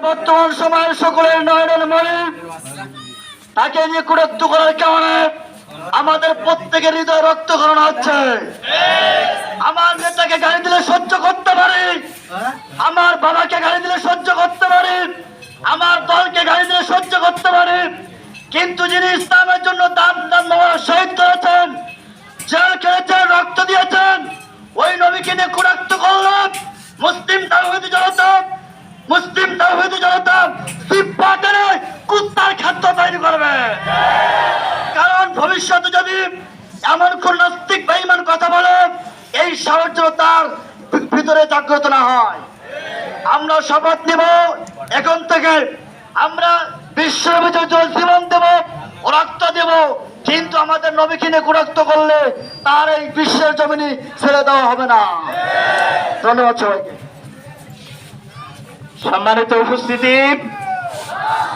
বর্তমান সময়ের সকলের নয়নের মণি, তাকে নিয়ে কুরুক্ত করার কারণে আমাদের প্রত্যেকের হৃদয় রক্তক্ষরণ হচ্ছে। আমার নেতাকে গালি দিলে সহ্য করতে পারি, আমার বাবাকে গালি দিলে সহ্য করতে পারি, আমার দলকে গালি দিলে সহ্য করতে পারি, কিন্তু যিনি ইসলামের জন্য দাম শহীদ করেছেন, জেল খেয়েছেন, রক্ত দিয়েছেন, ওই নবীকে নিয়ে কুরুক্ত করলাম। মুসলিম তাওহীদি জনতা সিপাটের কুত্তার খাদ্য তৈরি করবে। কারণ ভবিষ্যতে যদি এমন কোন নাস্তিক বেঈমান কথা বলে, এই সাহস তার ভিতরে জাগ্রত না হয়। আমরা শপথ নিব, এখন থেকে আমরা বিশ্বের ভিতরে জীবন দেব, রক্ত দেব, কিন্তু আমাদের নবীকে নিয়ে কুরুক্ত করলে তার এই বিশ্বের জমিনে ছেড়ে দেওয়া হবে না। ধন্যবাদ সবাইকে। সম্মানিত উপস্থিতি,